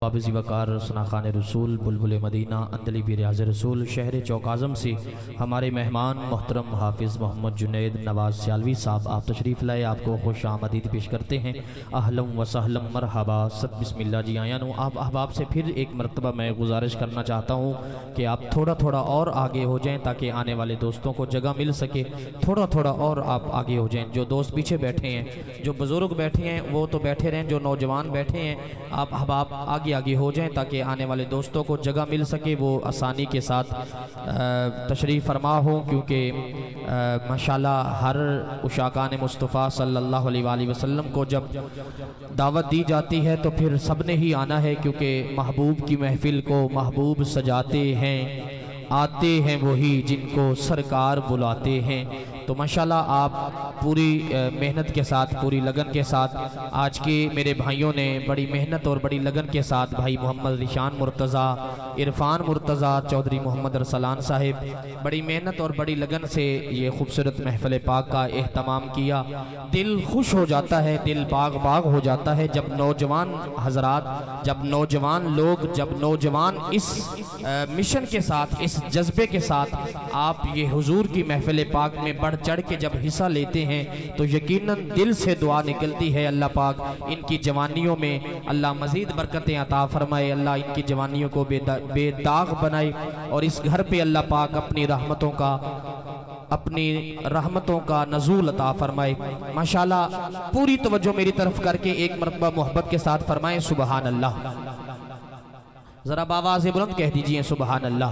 काबिज़ वकार सनाखान रसूल बुलबुल मदीना अंदली भी रियाज़ रसूल शहर चौक आज़म से हमारे मेहमान मोहतरम हाफिज़ मोहम्मद जुनैद नवाज़ सियालवी साहब आप तशरीफ़ लाए, आपको खुश आमदीद पेश करते हैं। अहलम व सहलम मरहबा सब बिस्मिल्लाह जी आया नो। आप अहबाब से फिर एक मरतबा मैं गुजारिश करना चाहता हूँ कि आप थोड़ा थोड़ा और आगे हो जाएँ ताकि आने वाले दोस्तों को जगह मिल सके। थोड़ा थोड़ा और आप आगे हो जाएँ। जो दोस्त पीछे बैठे हैं, जो बुज़ुर्ग बैठे हैं वो तो बैठे रहें, जो नौजवान बैठे हैं आप अहबाब आगे आगे हो जाएं ताकि आने वाले दोस्तों को जगह मिल सके, वो आसानी के साथ तशरीफ़ फरमा हो। क्योंकि माशाल्लाह हर उशाकान मुस्तफ़ा सल्लल्लाहु अलैहि वसल्लम को जब दावत दी जाती है तो फिर सब ने ही आना है, क्योंकि महबूब की महफिल को महबूब सजाते हैं, आते हैं वही जिनको सरकार बुलाते हैं। तो माशाल्लाह आप पूरी मेहनत के साथ, पूरी लगन के साथ, आज के मेरे भाइयों ने बड़ी मेहनत और बड़ी लगन के साथ भाई मोहम्मद रिशान मुर्तज़ा, इरफान मुर्तज़ा, चौधरी मोहम्मद रसलान साहिब बड़ी मेहनत और बड़ी लगन से ये खूबसूरत महफिल पाक का एहतमाम किया। दिल खुश हो जाता है, दिल बाग बाग हो जाता है जब नौजवान हजरात, जब नौजवान लोग, जब नौजवान इस मिशन के साथ, इस जज्बे के साथ आप ये हुजूर की महफिल पाक में बढ़ चढ़ के जब हिस्सा लेते हैं तो यकीनन दिल से दुआ निकलती है अल्लाह पाक इनकी जवानियों में अल्लाह मजीद बरकतें अता फरमाए, अल्लाह इनकी जवानियों को बेदाग बनाए और इस घर पे अल्लाह पाक अपनी रहमतों का नज़ूल अता फरमाए। माशाल्लाह पूरी तवज्जो मेरी तरफ करके एक मरतबा मोहब्बत के साथ फरमाएं सुबहान अल्लाह। जरा बावाज़ बुलंद कह दीजिए सुबहान अल्लाह।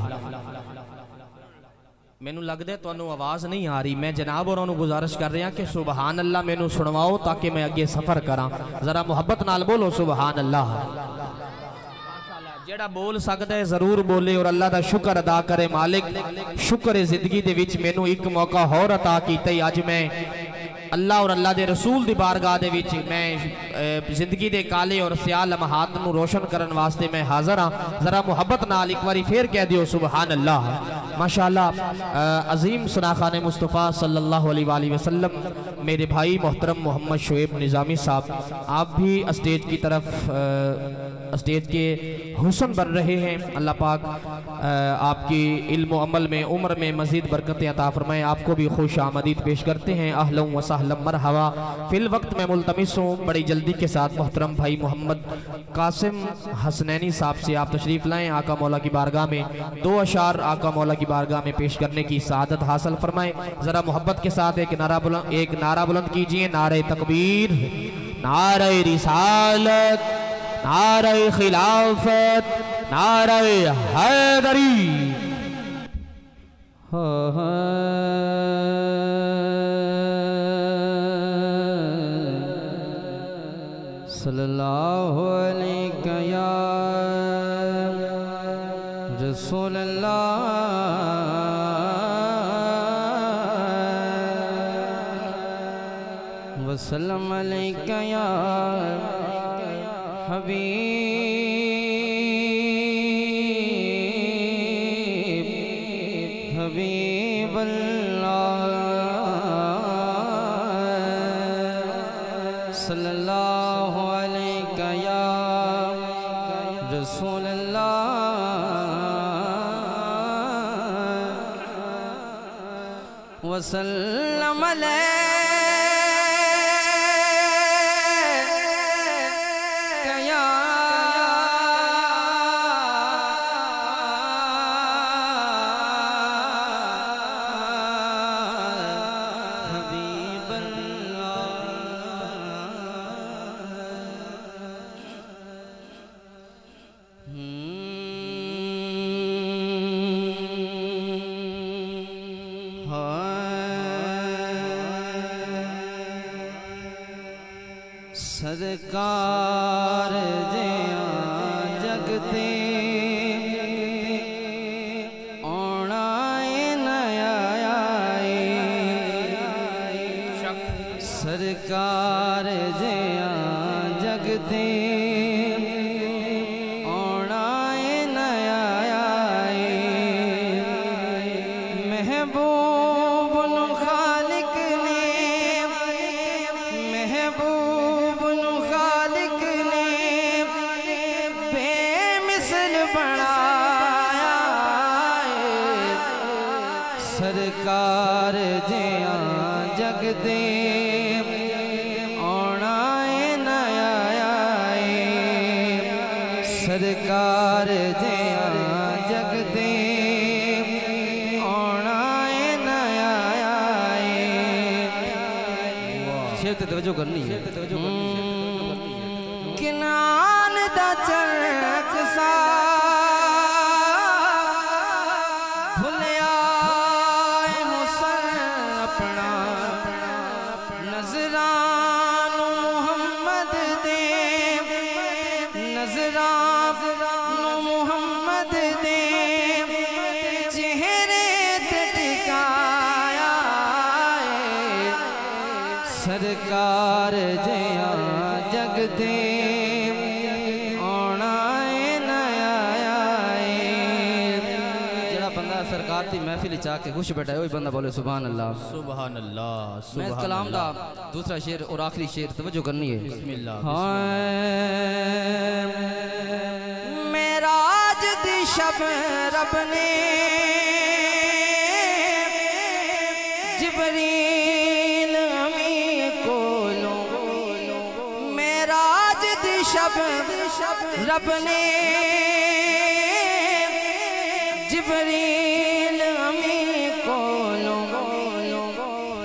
मैनू लगता है तुहानू आवाज़ नहीं आ रही, मैं जनाब और गुजारिश कर रहा कि सुबहान अल्लाह मैनू सुनवाओ ताकि मैं अगे सफ़र करा। जरा मुहब्बत नाल बोलो सुबहान अल्लाह। जेड़ा बोल सकता है जरूर बोले और अल्लाह का शुक्र अदा करे। मालिक शुक्र है जिंदगी दे विच मैनू एक मौका होर अता कीता। अज मैं अल्लाह और अल्लाह के रसूल की बारगाह दे विच मैं जिंदगी के काले और स्याह लम्हात नू रोशन करने वास्ते मैं हाज़र हाँ। जरा मुहब्बत नाल एक बारी फिर कह दियो सुबहान अल्लाह। माशाल्लाह अजीम सनाखान मुस्तफ़ा सल्लल्लाहु अलैहि वसल्लम मेरे भाई मोहतरम मोहम्मद शुएब निज़ामी साहब आप भी स्टेज की तरफ स्टेज के हुस्न बन रहे हैं। अल्लाह पाक आपकी इल्म अमल में उम्र में मज़ीद बरकतें अता फरमाए। आपको भी खुश आमदीद पेश करते हैं। अहलन व सहलन मरहबा। फिल वक्त मैं मुल्तमिस हूँ बड़ी जल्दी के साथ मोहतरम भाई मोहम्मद कासिम हसनैनी साहब से आप तशरीफ़ लाएँ। आका मौला की बारगाह में दो अशार आका मौला की बारगाह में पेश करने की सआदत हासिल फरमाएँ। ज़रा मोहब्बत के साथ एक नारा बुलंद कीजिए, नारे तकबीर, नारे रिसालत, नारे खिलाफत, नारे हैदरी। सल्लल्लाहु अलैहि या रसूलल्लाह वसल्लम अलैका या हबीब अल्लाह सल्लल्लाहु अलैका या रसूलल्लाह वसल्लम अलैका सरकार जिया जगते आना नया सरकार जिया जगते आना नया महबूब खालिक ने महबूब खालिक ने बनाया सरकार जिया जग दे आना नया सरकार जिया जग दे आना नया शेर ते तवज्जो करनी है किनान दा चरक सा भुलिया हुसन अपना नजरान मुहम्मद दे नजरान मुहम्मद दे चेहरे ते टिकाया सरकार जिया जग दे सरकार की महफिल चाह के खुश बैठा है वही बंदा बोले सुभान अल्लाह सुभान अल्लाह। मैं इस कलाम का दूसरा शेर और आखिरी शेर तवज्जो करनी है बिस्मिल्लाह। मेराज दी शब रब ने जिब्रील अमी कोलो मेराज दी शब रब ने जिब्रील अमी कोलो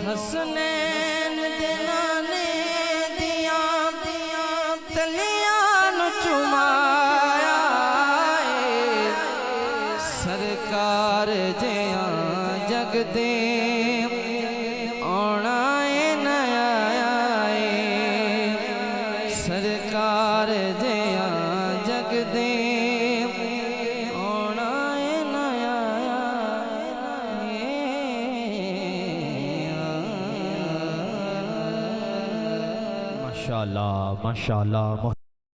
हसनैन दिलाने दिया तलियां चुमाया सरकार जिया जग दे आना नया सरकार जिया जग दे माशाअल्लाह माशाअल्लाह।